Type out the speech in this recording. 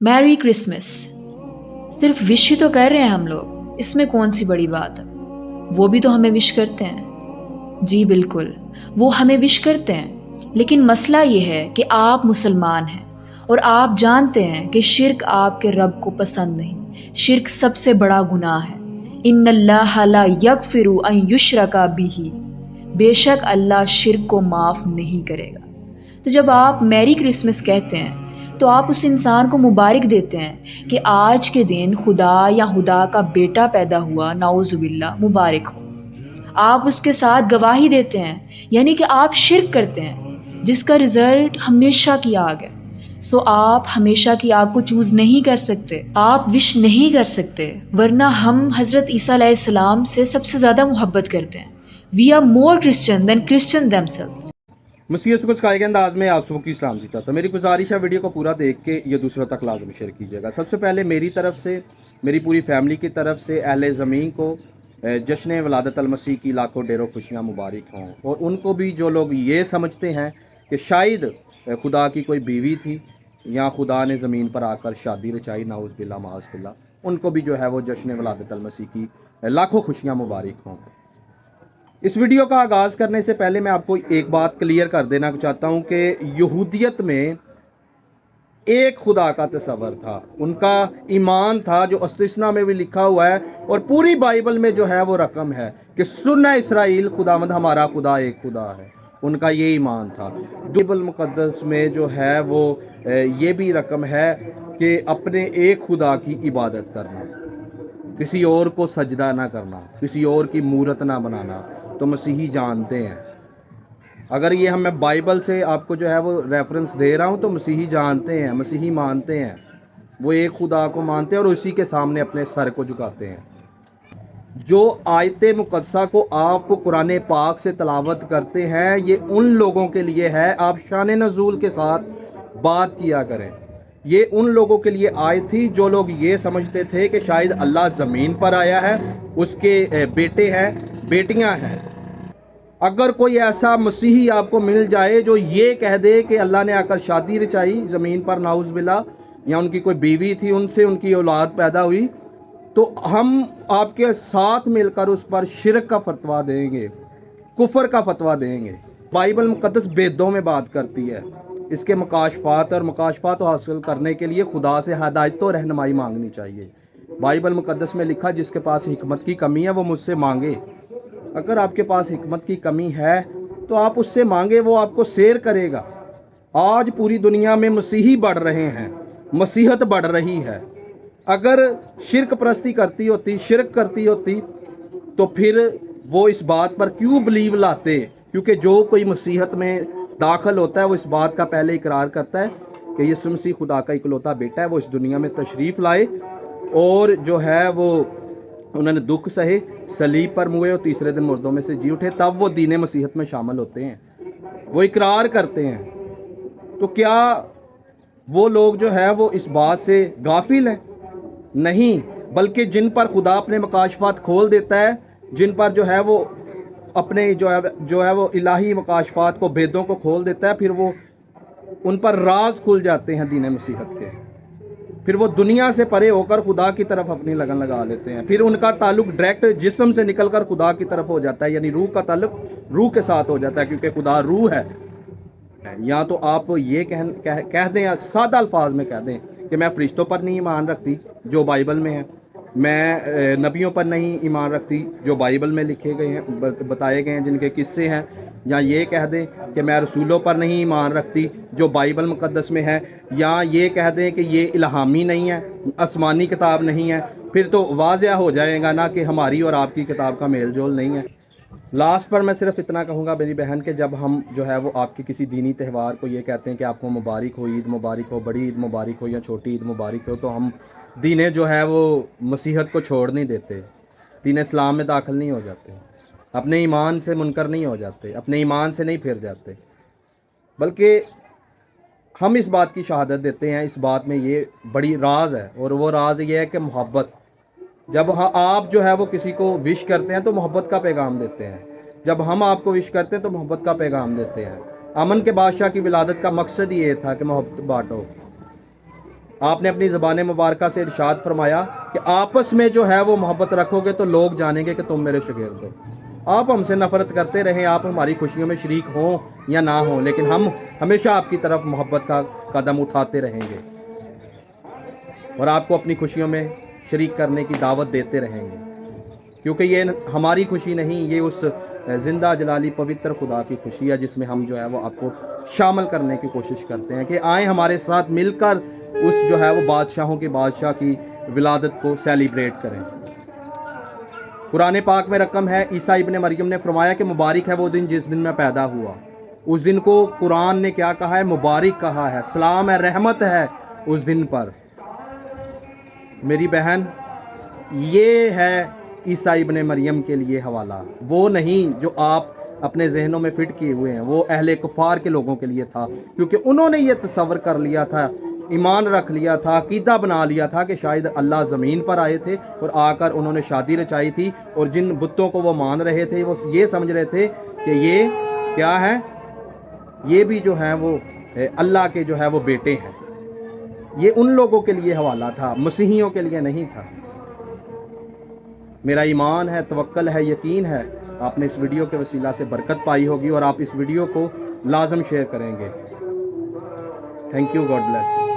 Merry Christmas. सिर्फ wish ही तो कर रहे हैं हम लोग, इसमें कौन सी बड़ी बात है। वो भी तो हमें विश करते हैं। जी बिल्कुल, वो हमें विश करते हैं, लेकिन मसला ये है कि आप मुसलमान हैं और आप जानते हैं कि शिर्क आपके रब को पसंद नहीं। शिर्क सबसे बड़ा गुनाह है। इन्नल्लाह ला यगफिरु अन युशरका बिही, बेशक अल्लाह शिर्क को माफ़ नहीं करेगा। तो जब आप मैरी क्रिसमस कहते हैं तो आप उस इंसान को मुबारक देते हैं कि आज के दिन खुदा या खुदा का बेटा पैदा हुआ, नाउजुबिल्ला, मुबारक हो। आप उसके साथ गवाही देते हैं, यानी कि आप शिर्क करते हैं जिसका रिजल्ट हमेशा की आग है। सो आप हमेशा की आग को चूज नहीं कर सकते, आप विश नहीं कर सकते, वरना हम हजरत ईसा अलैहिस्सलाम से सबसे ज्यादा मोहब्बत करते हैं। We are more Christian than Christian themselves. मसीह को सिखाए गए अंदाज में आप सबकी सलाम जी चाहता हूँ। मेरी गुजारिश है वीडियो को पूरा देख के ये दूसरों तक लाजम शेयर कीजिएगा। सबसे पहले मेरी तरफ से, मेरी पूरी फैमिली की तरफ से अहले ज़मीन को जश्न वलादत अल मसीह की लाखों ढेरों खुशियाँ मुबारक हों। और उनको भी जो लोग ये समझते हैं कि शायद खुदा की कोई बीवी थी या खुदा ने ज़मीन पर आकर शादी रचाई, नाउज़ बिल्ला माज़ बिल्ला, उनको भी जो है वो जश्न वलादत अल मसीह की लाखों खुशियाँ मुबारक हों। इस वीडियो का आगाज़ करने से पहले मैं आपको एक बात क्लियर कर देना चाहता हूँ कि यहूदियत में एक खुदा का तस्वर था, उनका ईमान था जो इस्तिस्ना में भी लिखा हुआ है और पूरी बाइबल में जो है वो रकम है कि सुन्ना इसराइल खुदावंद हमारा खुदा एक खुदा है। उनका ये ईमान था। बाइबल मुकद्दस में जो है वो ये भी रकम है कि अपने एक खुदा की इबादत करना, किसी और को सजदा ना करना, किसी और की मूरत ना बनाना। तो मसीही जानते हैं, अगर ये मैं बाइबल से आपको जो है वो रेफरेंस दे रहा हूँ तो मसीही जानते हैं, मसीही मानते हैं, वो एक खुदा को मानते हैं और उसी के सामने अपने सर को झुकाते हैं। जो आयत मुकद्दसा को आप कुरान पाक से तलावत करते हैं, ये उन लोगों के लिए है, आप शान नज़ूल के साथ बात किया करें। ये उन लोगों के लिए आई थी जो लोग ये समझते थे कि शायद अल्लाह ज़मीन पर आया है, उसके बेटे हैं, बेटियां हैं। अगर कोई ऐसा मसीही आपको मिल जाए जो ये कह दे कि अल्लाह ने आकर शादी रचाई ज़मीन पर, नाउज़ बिल्ला, या उनकी कोई बीवी थी, उनसे उनकी औलाद पैदा हुई, तो हम आपके साथ मिलकर उस पर शिरक का फतवा देंगे, कुफर का फतवा देंगे। बाइबल मुकद्दस बेदों में बात करती है, इसके मुकाशफात और मुकाशफात हासिल करने के लिए खुदा से हदायत और रहनुमाई मांगनी चाहिए। बाइबल मुकद्दस में लिखा, जिसके पास हिकमत की कमी है वो मुझसे मांगे। अगर आपके पास हिकमत की कमी है तो आप उससे मांगे, वो आपको शेयर करेगा। आज पूरी दुनिया में मसीही बढ़ रहे हैं, मसीहत बढ़ रही है। अगर शिरक परस्ती करती होती, शिरक करती होती, तो फिर वो इस बात पर क्यों बिलीव लाते? क्योंकि जो कोई मसीहत में दाखिल होता है वो इस बात का पहले इकरार करता है कि यीशु मसीह खुदा का इकलौता बेटा है, वो इस दुनिया में तशरीफ़ लाए और जो है वो उन्होंने दुख सहे, सलीब पर मुए और तीसरे दिन मुर्दों में से जी उठे, तब वो दीन मसीहत में शामिल होते हैं, वो इकरार करते हैं। तो क्या वो लोग जो है वो इस बात से गाफिल हैं? नहीं, बल्कि जिन पर खुदा अपने मकाशफात खोल देता है, जिन पर जो है वो अपने जो है वो इलाही मकाशफात को, भेदों को खोल देता है, फिर वो उन पर राज खुल जाते हैं दीन मसीहत के। फिर वो दुनिया से परे होकर खुदा की तरफ अपनी लगन लगा लेते हैं। फिर उनका ताल्लुक डायरेक्ट जिस्म से निकलकर खुदा की तरफ हो जाता है, यानी रूह का ताल्लुक रूह के साथ हो जाता है, क्योंकि खुदा रूह है। या तो आप ये कह दें, सादा अल्फाज में कह दें कि मैं फरिश्तों पर नहीं ईमान रखती जो बाइबल में है, मैं नबियों पर नहीं ईमान रखती जो बाइबल में लिखे गए हैं, बताए गए हैं, जिनके किस्से हैं। या ये कह दें कि मैं रसूलों पर नहीं ईमान रखती जो बाइबल मुकद्दस में है। या ये कह दें कि ये इल्हामी नहीं है, आसमानी किताब नहीं है। फिर तो वाज़िया हो जाएगा ना कि हमारी और आपकी किताब का मेल जोल नहीं है। लास्ट पर मैं सिर्फ इतना कहूँगा मेरी बहन के, जब हम जो है वो आपके किसी दीनी त्यौहार को ये कहते हैं कि आपको मुबारक हो, ईद मुबारक हो, बड़ी ईद मुबारक हो या छोटी ईद मुबारक हो, तो हम दीन जो है वो मसीहत को छोड़ नहीं देते, दीन इस्लाम में दाखिल नहीं हो जाते, अपने ईमान से मुनकर नहीं हो जाते, अपने ईमान से नहीं फिर जाते, बल्कि हम इस बात की शहादत देते हैं। इस बात में ये बड़ी राज है, और वो राज ये है कि मोहब्बत। जब आप जो है वो किसी को विश करते हैं तो मोहब्बत का पैगाम देते हैं। जब हम आपको विश करते हैं तो मोहब्बत का पैगाम देते हैं। अमन के बादशाह की विलादत का मकसद ये था कि मोहब्बत बांटो। आपने अपनी ज़बान मुबारक से इरशाद फरमाया कि आपस में जो है वो मोहब्बत रखोगे तो लोग जानेंगे कि तुम मेरे शागिर्द हो। आप हमसे नफरत करते रहें, आप हमारी खुशियों में शरीक हों या ना हों, लेकिन हम हमेशा आपकी तरफ मोहब्बत का कदम उठाते रहेंगे और आपको अपनी खुशियों में शरीक करने की दावत देते रहेंगे, क्योंकि ये हमारी खुशी नहीं, ये उस जिंदा जलाली पवित्र खुदा की खुशी है जिसमें हम जो है वो आपको शामिल करने की कोशिश करते हैं कि आए हमारे साथ मिलकर उस जो है वो बादशाहों के बादशाह की विलादत को सेलिब्रेट करें। कुरान पाक में रकम है, ईसा इब्ने मरियम ने फरमाया कि मुबारक है वो दिन जिस दिन मैं पैदा हुआ। उस दिन को कुरान ने क्या कहा है? मुबारक कहा है, सलाम है, रहमत है उस दिन पर। मेरी बहन, ये है ईसा इब्ने मरियम के लिए हवाला, वो नहीं जो आप अपने जहनों में फिट किए हुए हैं। वो अहले कुफार के लोगों के लिए था, क्योंकि उन्होंने ये तसव्वुर कर लिया था, ईमान रख लिया था, अकीदा बना लिया था कि शायद अल्लाह ज़मीन पर आए थे और आकर उन्होंने शादी रचाई थी, और जिन बुतों को वो मान रहे थे वो ये समझ रहे थे कि ये क्या है, ये भी जो है वो अल्लाह के जो है वो बेटे हैं। ये उन लोगों के लिए हवाला था, मसीहियों के लिए नहीं था। मेरा ईमान है, तवक्कल है, यकीन है आपने इस वीडियो के वसीला से बरकत पाई होगी और आप इस वीडियो को लाजम शेयर करेंगे। Thank you, God bless.